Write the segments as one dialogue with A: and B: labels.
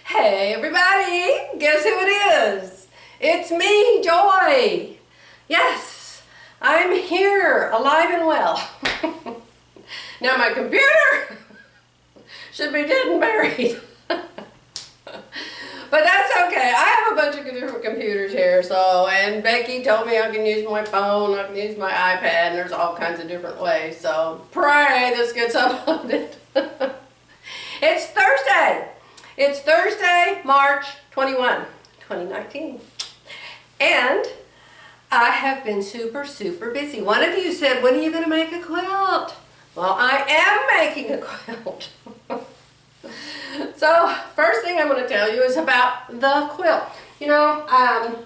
A: Hey everybody, guess who it is? It's me, Joy. Yes, I'm here, alive and well. Now my computer should be dead and buried. But that's okay. I have a bunch of different computers here, and Becky told me I can use my phone, I can use my iPad, and there's all kinds of different ways. So pray this gets uploaded. It's Thursday. It's Thursday, March 21, 2019. And I have been super busy. One of you said, when are you going to make a quilt? Well, I am making a quilt. So, first thing I'm going to tell you is about the quilt. You know, I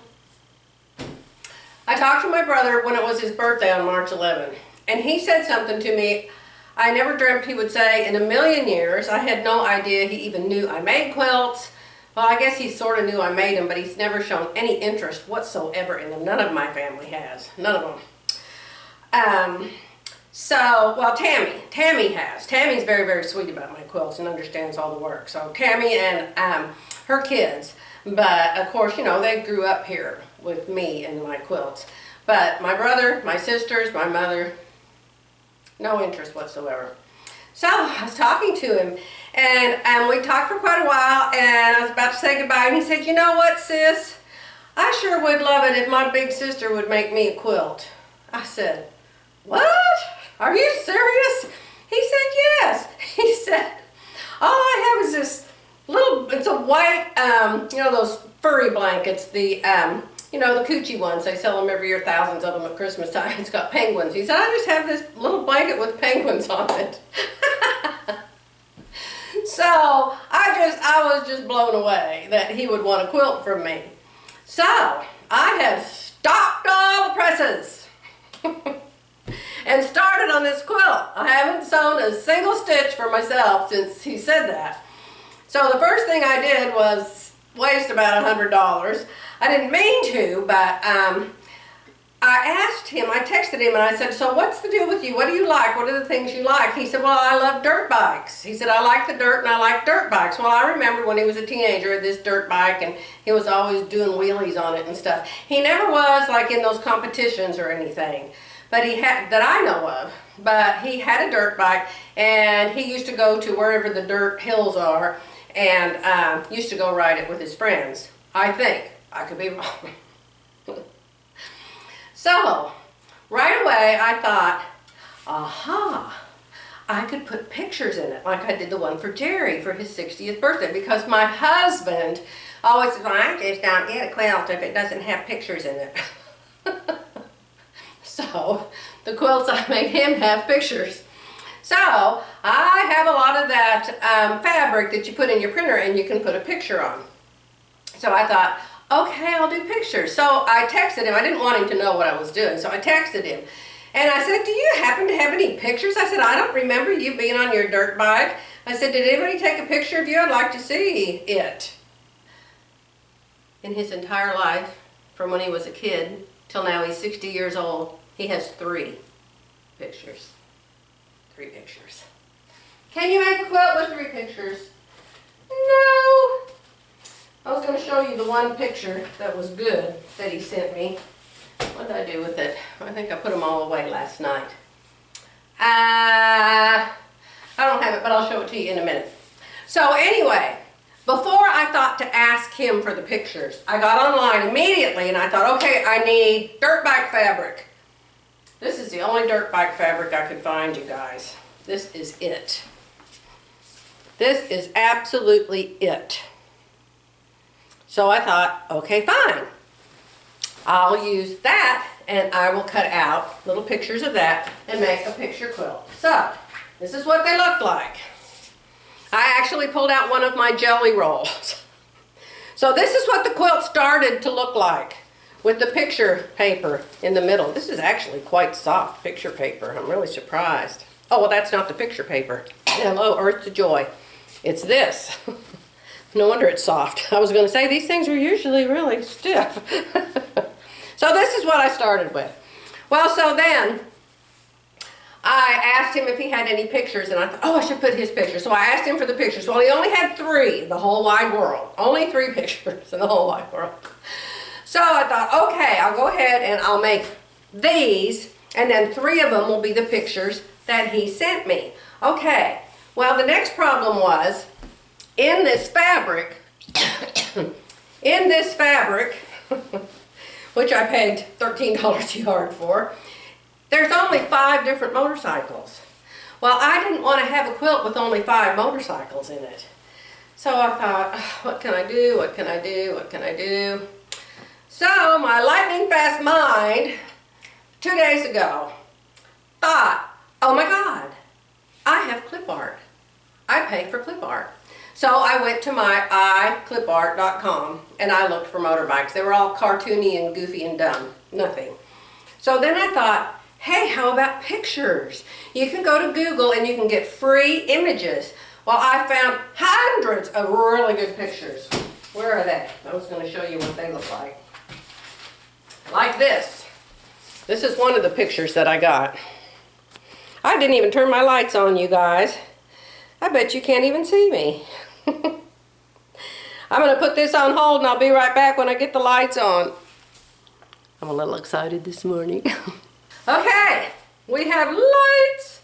A: talked to my brother when it was his birthday on March 11, and he said something to me I never dreamt he would say in a million years. I had no idea he even knew I made quilts. Well, I guess he sort of knew I made them, but he's never shown any interest whatsoever in them. None of my family has. None of them. Well, Tammy has. Tammy's very sweet about my quilts and understands all the work. So Tammy and her kids. But, of course, you know, they grew up here with me and my quilts. But my brother, my sisters, my mother, no interest whatsoever. So I was talking to him, and we talked for quite a while, and I was about to say goodbye, and he said, you know what, sis? I sure would love it if my big sister would make me a quilt. I said, what? Are you serious? He said, yes. He said, all I have is this little, it's a white, you know, those furry blankets, you know, the coochie ones, they sell them every year, thousands of them at Christmas time. It's got penguins. He said, I just have this little blanket with penguins on it. So, I was just blown away that he would want a quilt from me. So, I have stocked all the presses and started on this quilt. I haven't sewn a single stitch for myself since he said that. So, the first thing I did was waste about $100. I didn't mean to, but I asked him, I texted him and I said, so what's the deal with you? What do you like? What are the things you like? He said, well, I love dirt bikes. He said, I like the dirt and I like dirt bikes. Well, I remember when he was a teenager, this dirt bike, and he was always doing wheelies on it and stuff. He never was like in those competitions or anything, but he had, that I know of, but he had a dirt bike, and he used to go to wherever the dirt hills are and used to go ride it with his friends, I think. I could be wrong. So, right away I thought, aha, I could put pictures in it like I did the one for Jerry for his 60th birthday, because my husband always says, well, I just don't get a quilt if it doesn't have pictures in it. So, the quilts I made him have pictures. So, I have a lot of that fabric that you put in your printer and you can put a picture on. So I thought, okay, I'll do pictures. So I texted him. I didn't want him to know what I was doing, so I texted him. And I said, do you happen to have any pictures? I said, I don't remember you being on your dirt bike. I said, did anybody take a picture of you? I'd like to see it. In his entire life, from when he was a kid till now he's 60 years old, he has 3 pictures. 3 pictures. Can you make a quilt with 3 pictures? No. I was going to show you the one picture that was good that he sent me. What did I do with it? I think I put them all away last night. I don't have it, but I'll show it to you in a minute. So anyway, before I thought to ask him for the pictures, I got online immediately and I thought, okay, I need dirt bike fabric. This is the only dirt bike fabric I could find, you guys. This is it. This is absolutely it. So I thought, okay, fine. I'll use that and I will cut out little pictures of that and make a picture quilt. So, this is what they look like. I actually pulled out one of my jelly rolls. So this is what the quilt started to look like with the picture paper in the middle. This is actually quite soft picture paper. I'm really surprised. Oh, well, that's not the picture paper. Hello, Earth to Joy. It's this. No wonder it's soft. I was going to say these things are usually really stiff. So this is what I started with. Well, so then I asked him if he had any pictures, and I thought, oh, I should put his picture. So I asked him for the pictures. Well, he only had 3 in the whole wide world. Only 3 pictures in the whole wide world. So I thought, okay, I'll go ahead and I'll make these, and then 3 of them will be the pictures that he sent me. Okay, well, the next problem was, in this fabric, which I paid $13 a yard for, there's only 5 different motorcycles. Well, I didn't want to have a quilt with only 5 motorcycles in it. So I thought, what can I do? What can I do? What can I do? So my lightning fast mind, 2 days ago, thought, oh my God, I have clip art. I pay for clip art. So I went to my iClipart.com and I looked for motorbikes. They were all cartoony and goofy and dumb. Nothing. So then I thought, hey, how about pictures? You can go to Google and you can get free images. Well, I found hundreds of really good pictures. Where are they? I was going to show you what they look like. Like this. This is one of the pictures that I got. I didn't even turn my lights on, you guys. I bet you can't even see me. I'm going to put this on hold and I'll be right back when I get the lights on. I'm a little excited this morning. Okay, we have lights,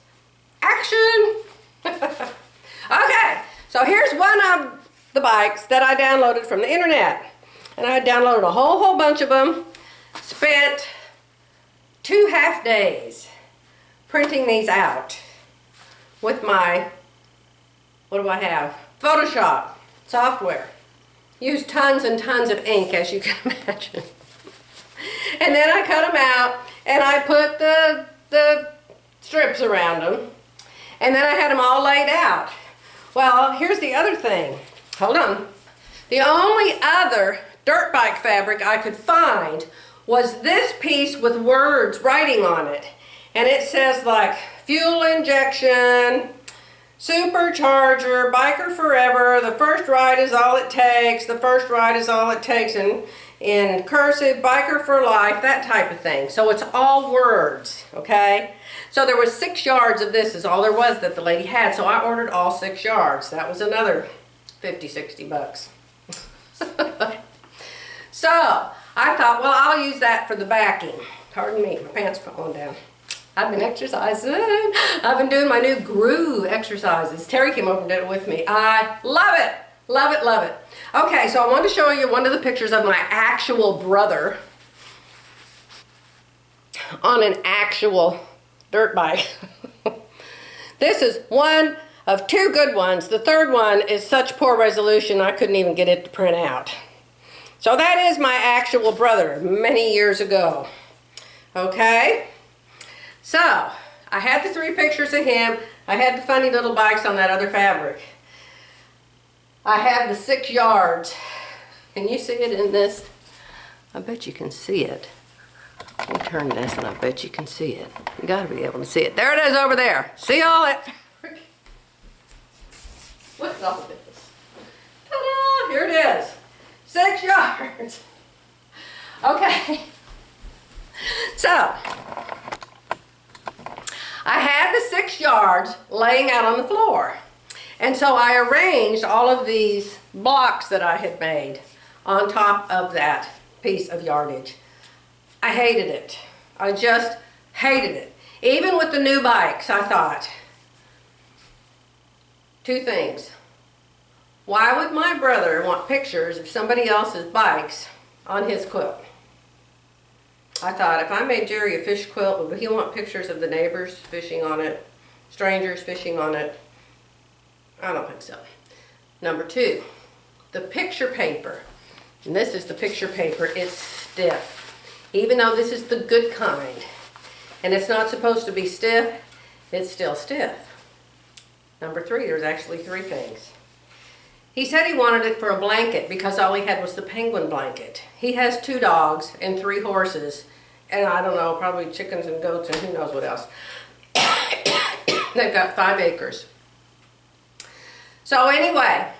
A: action. Okay, so here's one of the bikes that I downloaded from the internet. And I downloaded a whole bunch of them. Spent 2 half days printing these out with my, what do I have? Photoshop software. Used tons and tons of ink, as you can imagine. And then I cut them out and I put the strips around them. And then I had them all laid out. Well, here's the other thing. Hold on. The only other dirt bike fabric I could find was this piece with words writing on it. And it says like fuel injection, supercharger, biker forever, the first ride is all it takes, the first ride is all it takes, and in cursive, biker for life, that type of thing. So it's all words, okay? So there was 6 yards of this is all there was that the lady had. So I ordered all 6 yards. That was another 50, 60 bucks. So I thought, well, I'll use that for the backing. Pardon me, my pants falling down. I've been exercising. I've been doing my new groove exercises. Terry came over and did it with me. I love it. Love it, love it. Okay, so I wanted to show you one of the pictures of my actual brother on an actual dirt bike. This is one of 2 good ones. The third one is such poor resolution I couldn't even get it to print out. So that is my actual brother many years ago. Okay? So, I had the 3 pictures of him. I had the funny little bikes on that other fabric. I have the 6 yards. Can you see it in this? I bet you can see it. Let me turn this and I bet you can see it. You gotta be able to see it. There it is over there. See all that? What's all this? Ta-da! Here it is. 6 yards. Okay. So, I had the 6 yards laying out on the floor. And so I arranged all of these blocks that I had made on top of that piece of yardage. I hated it. I just hated it. Even with the new bikes, I thought, 2 things. Why would my brother want pictures of somebody else's bikes on his quilt? I thought, if I made Jerry a fish quilt, would he want pictures of the neighbors fishing on it, strangers fishing on it? I don't think so. Number 2, the picture paper. And this is the picture paper. It's stiff. Even though this is the good kind, and it's not supposed to be stiff, it's still stiff. Number 3, there's actually 3 things. He said he wanted it for a blanket because all he had was the penguin blanket. He has 2 dogs and 3 horses, and I don't know, probably chickens and goats and who knows what else. They've got 5 acres. So anyway,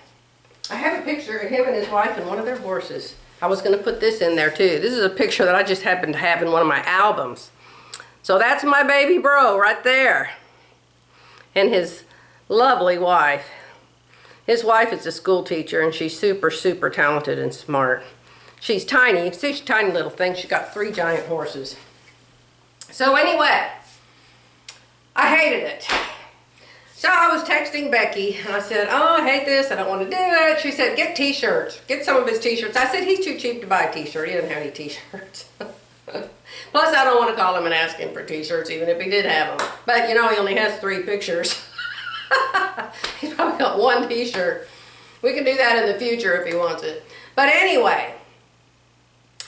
A: I have a picture of him and his wife and one of their horses. I was going to put this in there too. This is a picture that I just happened to have in one of my albums. So that's my baby bro right there. And his lovely wife. His wife is a school teacher and she's super, super talented and smart. She's tiny. You can see she's a tiny little thing. She's got 3 giant horses. So anyway, I hated it. So I was texting Becky and I said, oh, I hate this. I don't want to do it. She said, get t-shirts. Get some of his t-shirts. I said, he's too cheap to buy a t-shirt. He doesn't have any t-shirts. Plus, I don't want to call him and ask him for t-shirts, even if he did have them. But, you know, he only has 3 pictures. He's probably got 1 t-shirt. We can do that in the future if he wants it. But anyway,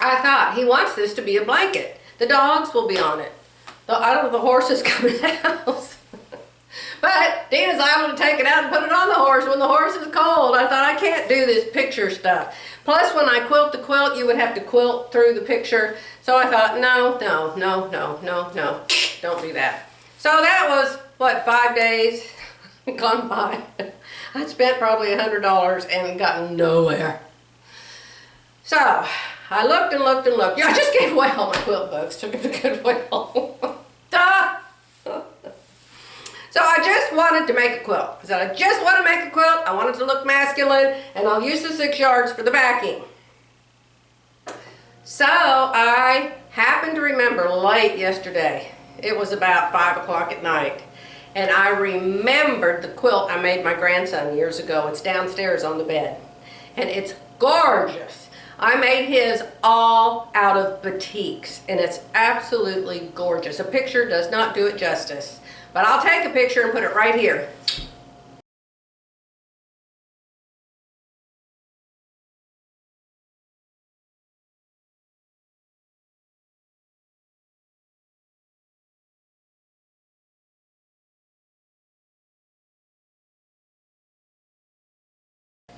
A: I thought he wants this to be a blanket. The dogs will be on it. I don't know if the horses come in the house. But Dina's able to take it out and put it on the horse when the horse is cold. I thought, I can't do this picture stuff. Plus, when I quilt the quilt, you would have to quilt through the picture. So I thought, no, don't do that. So that was, what, 5 days gone by. I'd spent probably $100 and gotten nowhere. So I looked and looked and looked. Yeah, I just gave away all my quilt books. Took them to Goodwill. Duh! So I just wanted to make a quilt. I said, I just want to make a quilt. I want it to look masculine, and I'll use the 6 yards for the backing. So I happened to remember late yesterday. It was about 5 o'clock at night. And I remembered the quilt I made my grandson years ago. It's downstairs on the bed. And it's gorgeous. I made his all out of batiks. And it's absolutely gorgeous. A picture does not do it justice. But I'll take a picture and put it right here.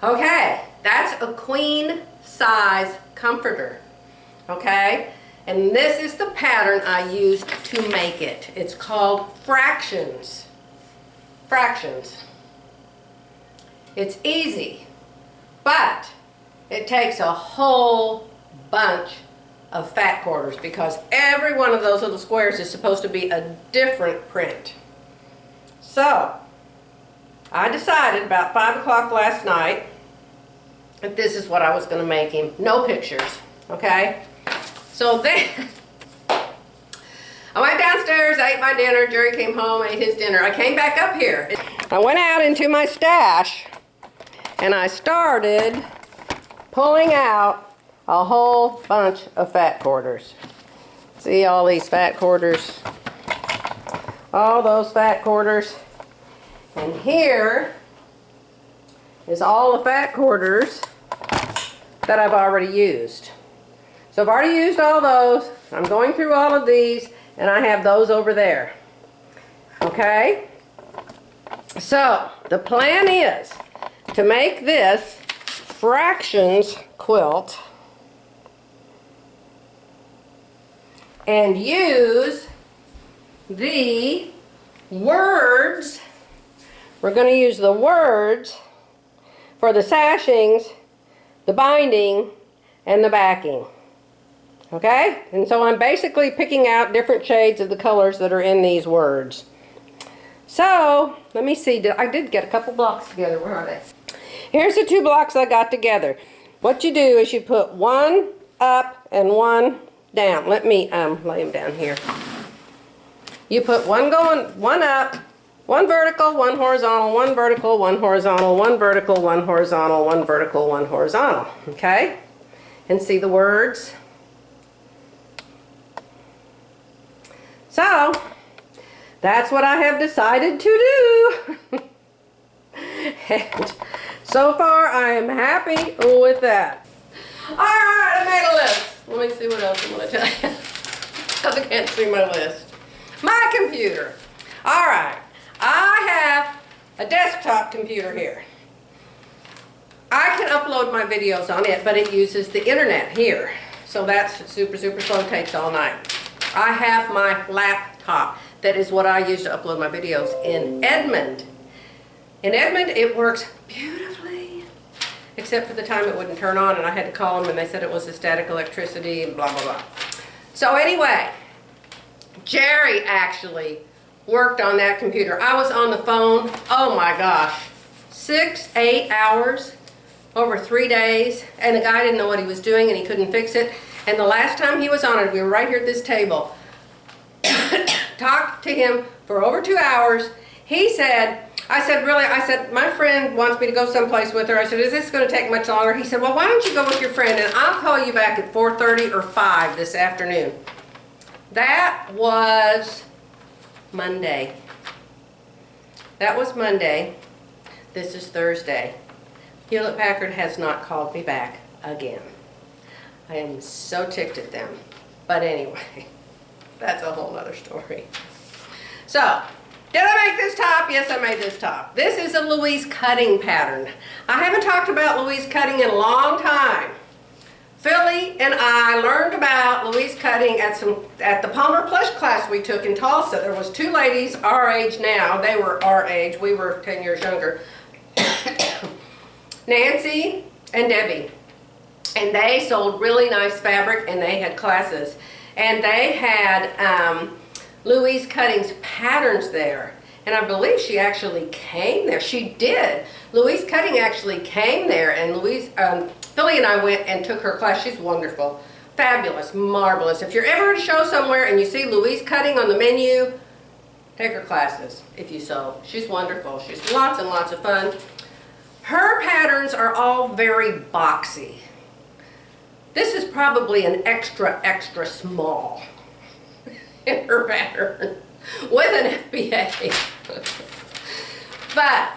A: Okay, that's a queen size comforter. Okay? And this is the pattern I used to make it. It's called fractions. Fractions. It's easy, but it takes a whole bunch of fat quarters because every one of those little squares is supposed to be a different print. So, I decided about 5 o'clock last night that this is what I was going to make him. No pictures, okay? So then, I went downstairs, ate my dinner, Jerry came home, ate his dinner. I came back up here. I went out into my stash, and I started pulling out a whole bunch of fat quarters. See all these fat quarters? All those fat quarters. And here is all the fat quarters that I've already used. So I've already used all those. I'm going through all of these, and I have those over there. Okay? So the plan is to make this fractions quilt and use the words. We're going to use the words for the sashings, the binding, and the backing. Okay? And so I'm basically picking out different shades of the colors that are in these words. So, let me see. I did get a couple blocks together. Where are they? Here's the 2 blocks I got together. What you do is you put one up and one down. Let me lay them down here. You put one up, one vertical, one horizontal, one vertical, one horizontal, one vertical, one horizontal, one vertical, one horizontal. Okay? And see the words? So, that's what I have decided to do. And so far, I am happy with that. Alright, I made a list. Let me see what else I'm going to tell you. Because I can't see my list. My computer. Alright, I have a desktop computer here. I can upload my videos on it, but it uses the internet here. So that's super, super slow. It takes all night. I have my laptop. That is what I use to upload my videos in Edmond. In Edmond, it works beautifully. Except for the time it wouldn't turn on and I had to call them and they said it was the static electricity and blah, blah, blah. So anyway, Jerry actually worked on that computer. I was on the phone, oh my gosh, 6-8 hours over 3 days, and the guy didn't know what he was doing and he couldn't fix it. And the last time he was on it, we were right here at this table. Talked to him for over 2 hours. He said, I said, really? I said, my friend wants me to go someplace with her. I said, is this going to take much longer? He said, well, why don't you go with your friend and I'll call you back at 4:30 or 5 this afternoon. That was Monday. That was Monday. This is Thursday. Hewlett-Packard has not called me back again. I am so ticked at them. But anyway, that's a whole other story. So, did I make this top? Yes, I made this top. This is a Louise cutting pattern. I haven't talked about Louise cutting in a long time. Philly and I learned about Louise cutting at the Palmer Plush class we took in Tulsa. There was 2 ladies our age now. They were our age. We were 10 years younger. Nancy and Debbie. And they sold really nice fabric and they had classes. And they had Louise Cutting's patterns there. And I believe she actually came there. She did. Louise Cutting actually came there, and Philly and I went and took her class. She's wonderful, fabulous, marvelous. If you're ever at a show somewhere and you see Louise Cutting on the menu, take her classes if you sew. She's wonderful. She's lots and lots of fun. Her patterns are all very boxy. This is probably an extra, extra small in her pattern with an FBA. But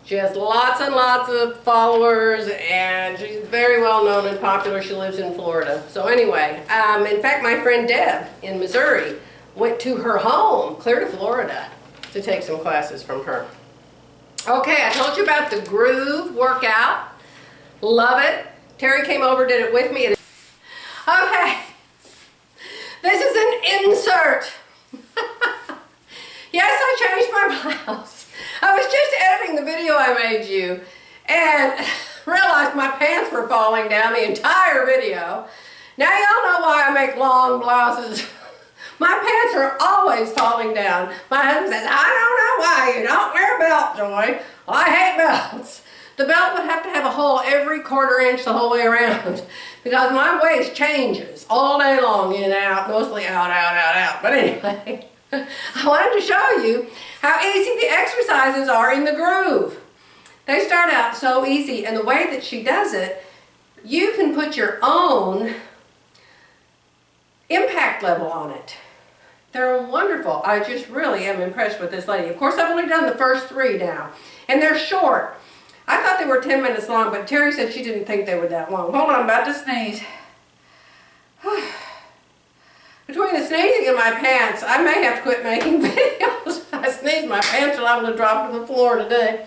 A: she has lots and lots of followers and she's very well known and popular. She lives in Florida. So anyway, in fact, my friend Deb in Missouri went to her home, clear to Florida, to take some classes from her. Okay, I told you about the groove workout. Love it. Terry came over, did it with me. Okay, this is an insert. Yes, I changed my blouse. I was just editing the video I made you and realized my pants were falling down the entire video. Now y'all know why I make long blouses. My pants are always falling down. My husband says, I don't know why you don't wear a belt, Joy. Well, I hate belts. The belt would have to have a hole every 1/4 inch the whole way around because my waist changes all day long, in, out, mostly out, out, out, out. But anyway, I wanted to show you how easy the exercises are in the groove. They start out so easy, and the way that she does it, you can put your own impact level on it. They're wonderful. I just really am impressed with this lady. Of course, I've only done the first 3 now, and they're short. I thought they were 10 minutes long, but Terry said she didn't think they were that long. Hold on, I'm about to sneeze. Between the sneezing and my pants, I may have to quit making videos. I sneezed, my pants are liable to drop to the floor today.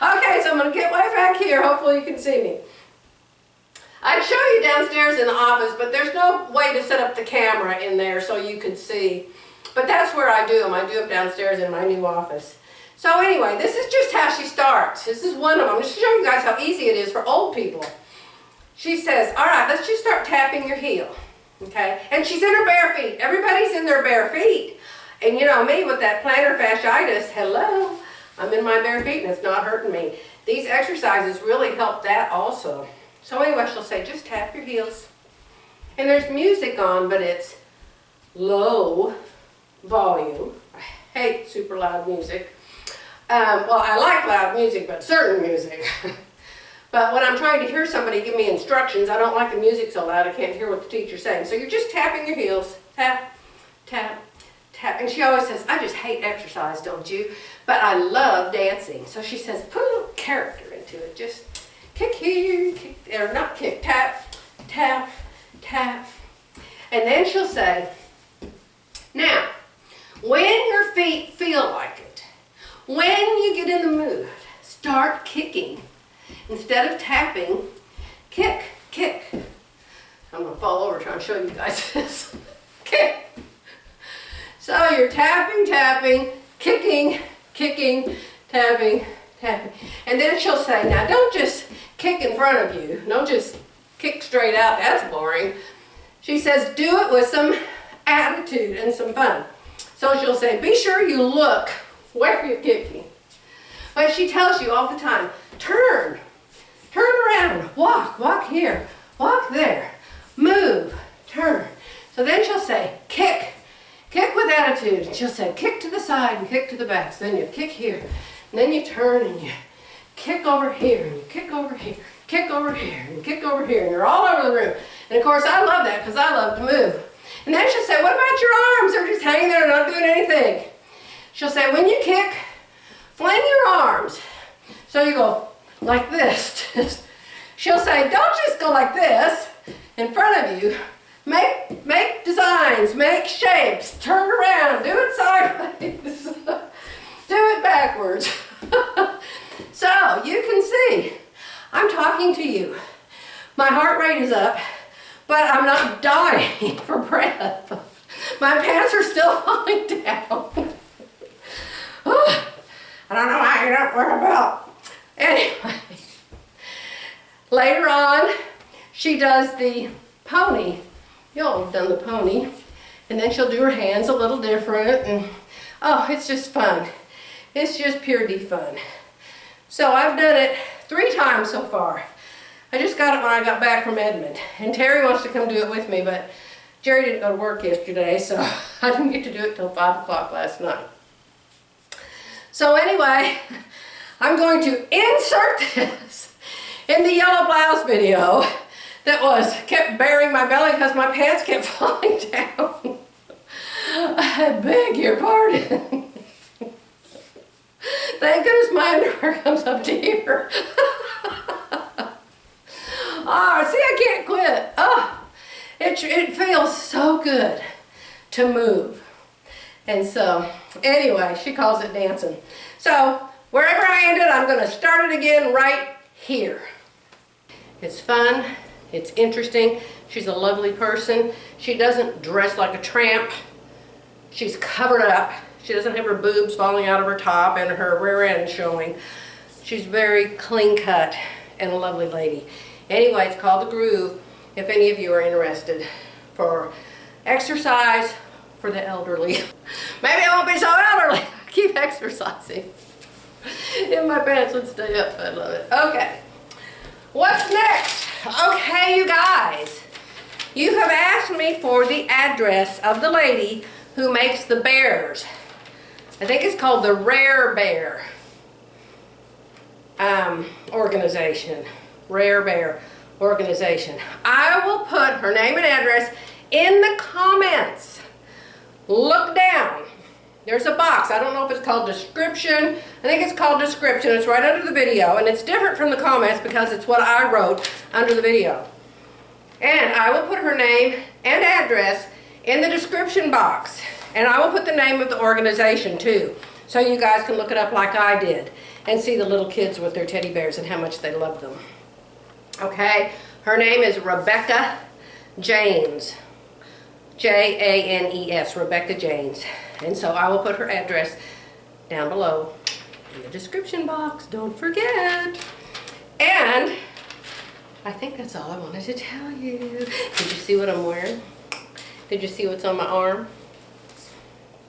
A: Okay, so I'm going to get way back here. Hopefully you can see me. I'd show you downstairs in the office, but there's no way to set up the camera in there so you could see. But that's where I do them. I do them downstairs in my new office. So anyway, this is just how she starts. This is one of them. I'm just showing you guys how easy it is for old people. She says, all right, let's just start tapping your heel. Okay? And she's in her bare feet. Everybody's in their bare feet. And you know me with that plantar fasciitis, hello, I'm in my bare feet and it's not hurting me. These exercises really help that also. So anyway, she'll say, just tap your heels. And there's music on, but it's low volume. I hate super loud music. Well, I like loud music, but certain music. But when I'm trying to hear somebody give me instructions, I don't like the music so loud I can't hear what the teacher's saying. So you're just tapping your heels. Tap, tap, tap. And she always says, I just hate exercise, don't you? But I love dancing. So she says, put a little character into it. Just kick here, kick there, not kick, tap, tap, tap. And then she'll say, now, when your feet feel like it, when you get in the mood, start kicking. Instead of tapping, kick, kick. I'm going to fall over trying to show you guys this. Kick. So you're tapping, tapping, kicking, kicking, tapping, tapping. And then she'll say, now don't just kick in front of you. Don't just kick straight out. That's boring. She says, do it with some attitude and some fun. So she'll say, be sure you look where you're kicking. But she tells you all the time, turn around, walk here, walk there, move, turn. So then she'll say, kick with attitude. She'll say, kick to the side and kick to the back. So then you kick here, and then you turn and you kick over here, and you kick over here, kick over here, and kick over here, and you're all over the room. And of course, I love that because I love to move. And then she'll say, what about your arms? They're just hanging there, not doing anything. She'll say, when you kick, fling your arms. So you go like this. She'll say, don't just go like this in front of you. Make designs, make shapes, turn around, do it sideways, do it backwards. So you can see, I'm talking to you. My heart rate is up, but I'm not dying for breath. My pants are still falling down. I don't know why you don't wear a belt. Anyway, later on, she does the pony. Y'all have done the pony. And then she'll do her hands a little different. And oh, it's just fun. It's just pure D fun. So I've done it 3 times so far. I just got it when I got back from Edmond. And Terry wants to come do it with me, but Jerry didn't go to work yesterday, so I didn't get to do it till 5 o'clock last night. So anyway, I'm going to insert this in the yellow blouse video that kept bearing my belly because my pants kept falling down. I beg your pardon. Thank goodness my underwear comes up to here. Oh, see, I can't quit. Oh, it feels so good to move. And so, anyway, she calls it dancing. So, wherever I ended, I'm going to start it again right here. It's fun. It's interesting. She's a lovely person. She doesn't dress like a tramp. She's covered up. She doesn't have her boobs falling out of her top and her rear end showing. She's very clean cut and a lovely lady. Anyway, it's called The Groove, if any of you are interested, for exercise for the elderly. Maybe I won't be so elderly. I keep exercising. If my pants would stay up, I'd love it. Okay. What's next? Okay, you guys. You have asked me for the address of the lady who makes the bears. I think it's called the Rare Bear organization. Rare Bear organization. I will put her name and address in the comments. Look down. There's a box. I don't know if it's called description. I think it's called description. It's right under the video, and it's different from the comments because it's what I wrote under the video. And I will put her name and address in the description box. And I will put the name of the organization too, so you guys can look it up like I did and see the little kids with their teddy bears and how much they love them. Okay, her name is Rebecca Janes. Janes, Rebecca Janes. And so I will put her address down below in the description box. Don't forget. And I think that's all I wanted to tell you. Did you see what I'm wearing? Did you see what's on my arm?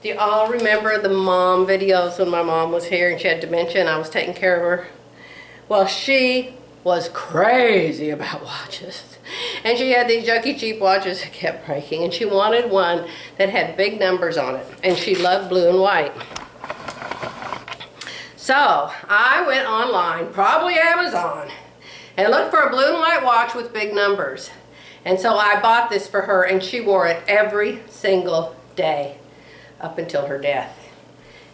A: Do you all remember the mom videos when my mom was here and she had dementia and I was taking care of her? Well, she was crazy about watches. And she had these junky cheap watches that kept breaking, and she wanted one that had big numbers on it, and she loved blue and white. So I went online, probably Amazon, and looked for a blue and white watch with big numbers. And so I bought this for her, and she wore it every single day up until her death.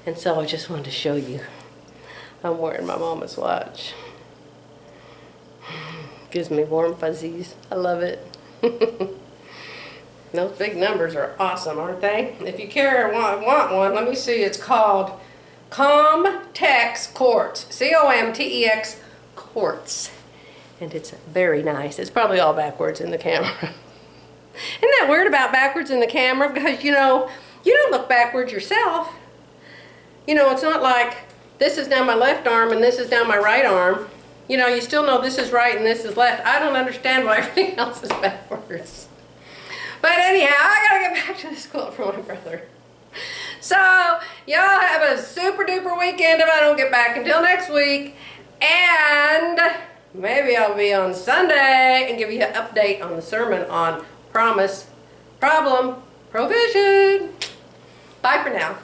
A: And so I just wanted to show you. I'm wearing my mama's watch. Gives me warm fuzzies. I love it. Those big numbers are awesome, aren't they? If you care or want one, let me see. It's called Comtex Quartz. C-O-M-T-E-X Quartz. And it's very nice. It's probably all backwards in the camera. Isn't that weird about backwards in the camera? Because, you know, you don't look backwards yourself. You know, it's not like this is down my left arm and this is down my right arm. You know, you still know this is right and this is left. I don't understand why everything else is backwards. But anyhow, I gotta get back to this quilt for my brother. So, y'all have a super duper weekend if I don't get back until next week. And maybe I'll be on Sunday and give you an update on the sermon on promise, problem, provision. Bye for now.